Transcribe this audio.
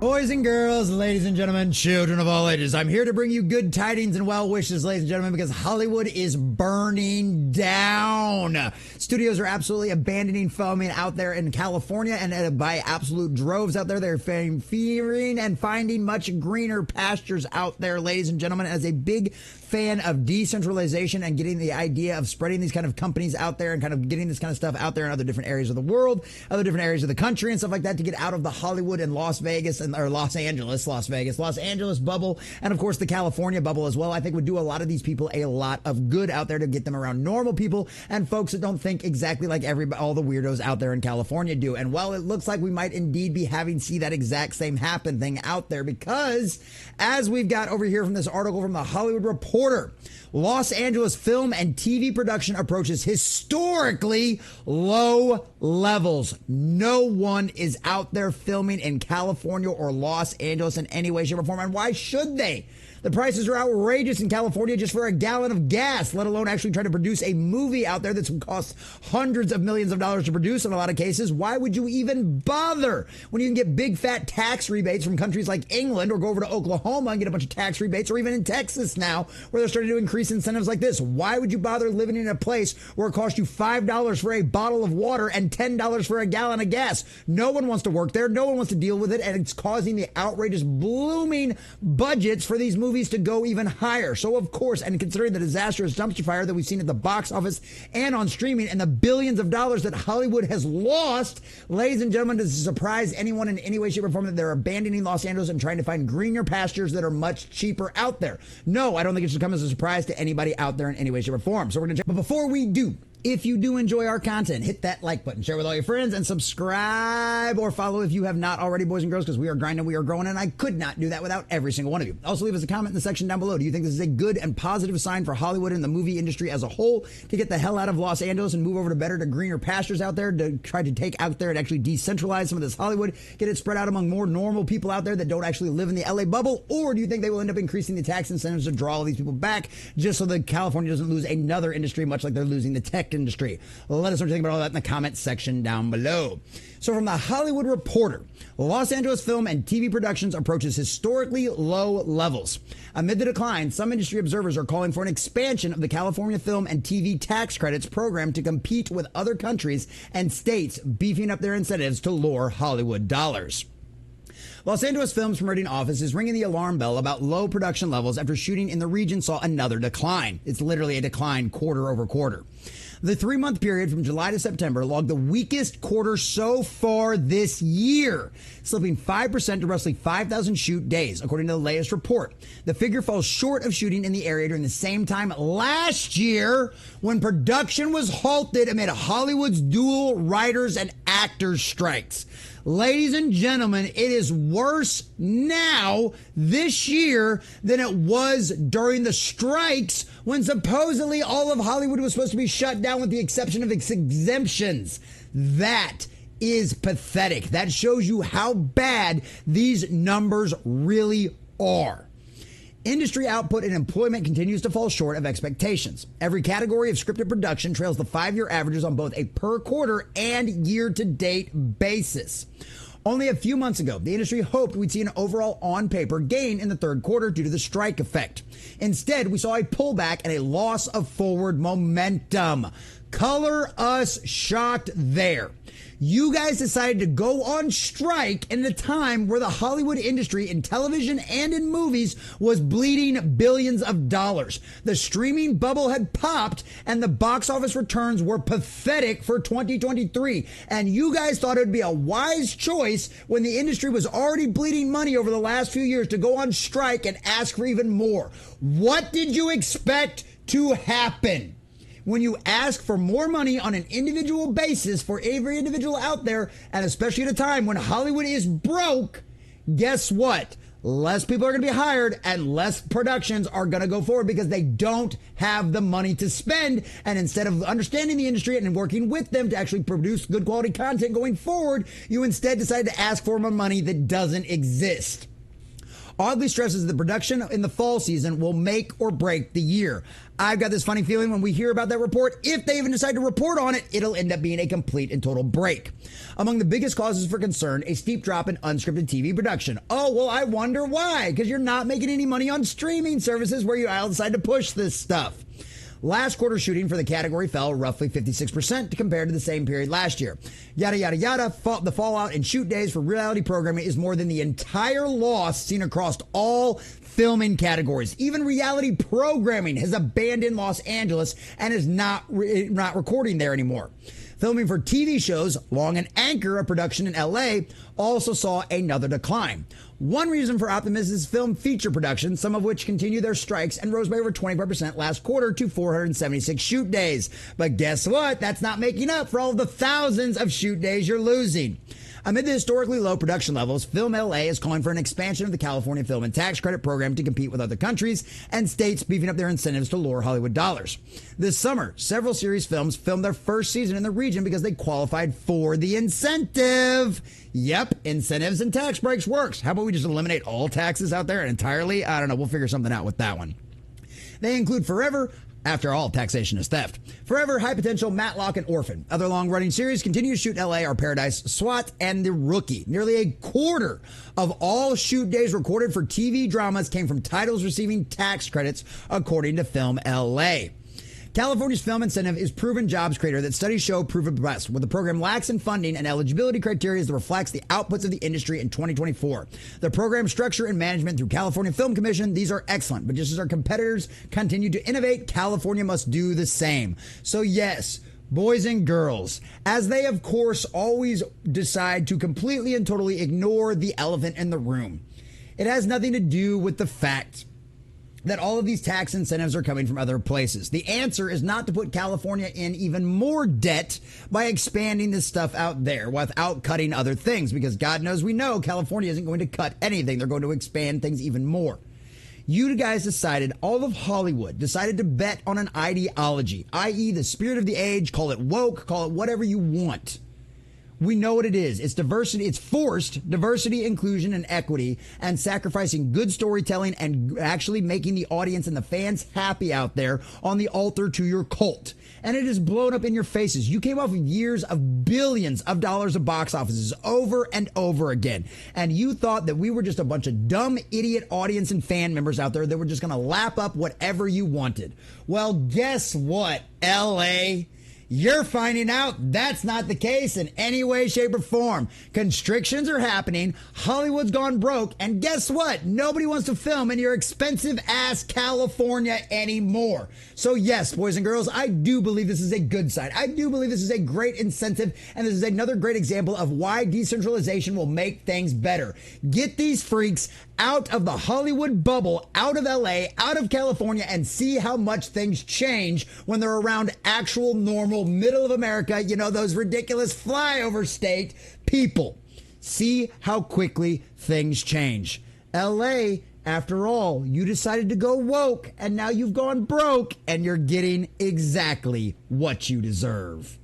Boys and girls, ladies and gentlemen, children of all ages, I'm here to bring you good tidings and well wishes, ladies and gentlemen, because Hollywood is burning down. Studios are absolutely abandoning filming out there in California, and by absolute droves out there, they're fearing and finding much greener pastures out there, ladies and gentlemen. As a big fan of decentralization and getting the idea of spreading these kind of companies out there and kind of getting this kind of stuff out there in other different areas of the world, other different areas of the country and stuff like that, to get out of the Hollywood and Las Vegas and or Los Angeles bubble, and of course the California bubble as well, I think would do a lot of these people a lot of good out there to get them around normal people and folks that don't think exactly like all the weirdos out there in California do. And well, it looks like we might indeed be having see that exact same thing out there, because as we've got over here from this article from the Hollywood Reporter, Los Angeles film and TV production approaches historically low levels. No one is out there filming in California or Los Angeles in any way, shape, or form. And why should they? The prices are outrageous in California just for a gallon of gas, let alone actually trying to produce a movie out there that's going to cost hundreds of millions of dollars to produce in a lot of cases. Why would you even bother when you can get big fat tax rebates from countries like England, or go over to Oklahoma and get a bunch of tax rebates, or even in Texas now where they're starting to increase incentives like this? Why would you bother living in a place where it costs you $5 for a bottle of water and $10 for a gallon of gas? No one wants to work there. No one wants to deal with it. And it's causing the outrageous blooming budgets for these movies to go even higher. So of course, and considering the disastrous dumpster fire that we've seen at the box office and on streaming, and the billions of dollars that Hollywood has lost, ladies and gentlemen, does it surprise anyone in any way, shape, or form that they're abandoning Los Angeles and trying to find greener pastures that are much cheaper out there? No, I don't think it should come as a surprise to anybody out there in any way, shape, or form. So we're going to check. But before we do, if you do enjoy our content, hit that like button, share with all your friends, and subscribe or follow if you have not already, boys and girls, because we are grinding, we are growing, and I could not do that without every single one of you. Also, leave us a comment in the section down below. Do you think this is a good and positive sign for Hollywood and the movie industry as a whole to get the hell out of Los Angeles and move over to better, to greener pastures out there, to try to take out there and actually decentralize some of this Hollywood, get it spread out among more normal people out there that don't actually live in the LA bubble? Or do you think they will end up increasing the tax incentives to draw all these people back just so that California doesn't lose another industry, much like they're losing the tech industry? Let us know what you think about all that in the comment section down below. So from the Hollywood Reporter, Los Angeles film and TV productions approaches historically low levels. Amid the decline, some industry observers are calling for an expansion of the California film and TV tax credits program to compete with other countries and states, beefing up their incentives to lure Hollywood dollars. Los Angeles Film's promoting office is ringing the alarm bell about low production levels after shooting in the region saw another decline. It's literally a decline quarter over quarter. The 3-month period from July to September logged the weakest quarter so far this year, slipping 5% to roughly 5,000 shoot days, according to the latest report. The figure falls short of shooting in the area during the same time last year, when production was halted amid Hollywood's dual writers and actors strikes. Ladies and gentlemen, it is worse now this year than it was during the strikes, when supposedly all of Hollywood was supposed to be shut down with the exception of its exemptions. That is pathetic. That shows you how bad these numbers really are. Industry output and employment continues to fall short of expectations. Every category of scripted production trails the 5-year averages on both a per quarter and year-to-date basis. Only a few months ago, the industry hoped we'd see an overall on-paper gain in the third quarter due to the strike effect. Instead, we saw a pullback and a loss of forward momentum. Color us shocked there. You guys decided to go on strike in a time where the Hollywood industry in television and in movies was bleeding billions of dollars. The streaming bubble had popped and the box office returns were pathetic for 2023. And you guys thought it would be a wise choice, when the industry was already bleeding money over the last few years, to go on strike and ask for even more. What did you expect to happen? When you ask for more money on an individual basis for every individual out there, and especially at a time when Hollywood is broke, guess what? Less people are going to be hired and less productions are going to go forward because they don't have the money to spend. And instead of understanding the industry and working with them to actually produce good quality content going forward, you instead decide to ask for more money that doesn't exist. Oddly stresses the production in the fall season will make or break the year. I've got this funny feeling when we hear about that report, if they even decide to report on it, it'll end up being a complete and total break. Among the biggest causes for concern, a steep drop in unscripted TV production. Oh, well, I wonder why. Because you're not making any money on streaming services where you decide to push this stuff. Last quarter shooting for the category fell roughly 56% compared to the same period last year. Yada, yada, yada. The fallout in shoot days for reality programming is more than the entire loss seen across all filming categories. Even reality programming has abandoned Los Angeles and is not recording there anymore. Filming for TV shows, long an anchor of production in LA, also saw another decline. One reason for optimism is film feature production, some of which continue their strikes and rose by over 25% last quarter to 476 shoot days. But guess what? That's not making up for all of the thousands of shoot days you're losing. Amid the historically low production levels, Film LA is calling for an expansion of the California Film and Tax Credit program to compete with other countries and states beefing up their incentives to lure Hollywood dollars. This summer, several series films filmed their first season in the region because they qualified for the incentive. Yep, incentives and tax breaks works. How about we just eliminate all taxes out there entirely? I don't know. We'll figure something out with that one. They include Forever. After all, taxation is theft. Forever, High Potential, Matlock, and Orphan. Other long-running series continue to shoot in LA are Paradise, SWAT, and The Rookie. Nearly a quarter of all shoot days recorded for TV dramas came from titles receiving tax credits, according to Film LA. California's film incentive is proven jobs creator that studies show prove it best. What the program lacks in funding and eligibility criteria that reflects the outputs of the industry in 2024. The program structure and management through California Film Commission, these are excellent. But just as our competitors continue to innovate, California must do the same. So yes, boys and girls, as they of course always decide to completely and totally ignore the elephant in the room. It has nothing to do with the fact that all of these tax incentives are coming from other places. The answer is not to put California in even more debt by expanding this stuff out there without cutting other things, because God knows we know California isn't going to cut anything. They're going to expand things even more. You guys decided, all of Hollywood decided to bet on an ideology, i.e. the spirit of the age, call it woke, call it whatever you want. We know what it is. It's diversity. It's forced diversity, inclusion, and equity, and sacrificing good storytelling and actually making the audience and the fans happy out there on the altar to your cult. And it is blown up in your faces. You came off of years of billions of dollars of box offices over and over again. And you thought that we were just a bunch of dumb, idiot audience and fan members out there that were just going to lap up whatever you wanted. Well, guess what, LA? You're finding out that's not the case in any way, shape, or form. Constrictions are happening. Hollywood's gone broke. And guess what? Nobody wants to film in your expensive-ass California anymore. So yes, boys and girls, I do believe this is a good sign. I do believe this is a great incentive. And this is another great example of why decentralization will make things better. Get these freaks out of the Hollywood bubble, out of LA, out of California, and see how much things change when they're around actual, normal, middle of America, you know, those ridiculous flyover state people. See how quickly things change. LA, after all, you decided to go woke, and now you've gone broke, and you're getting exactly what you deserve.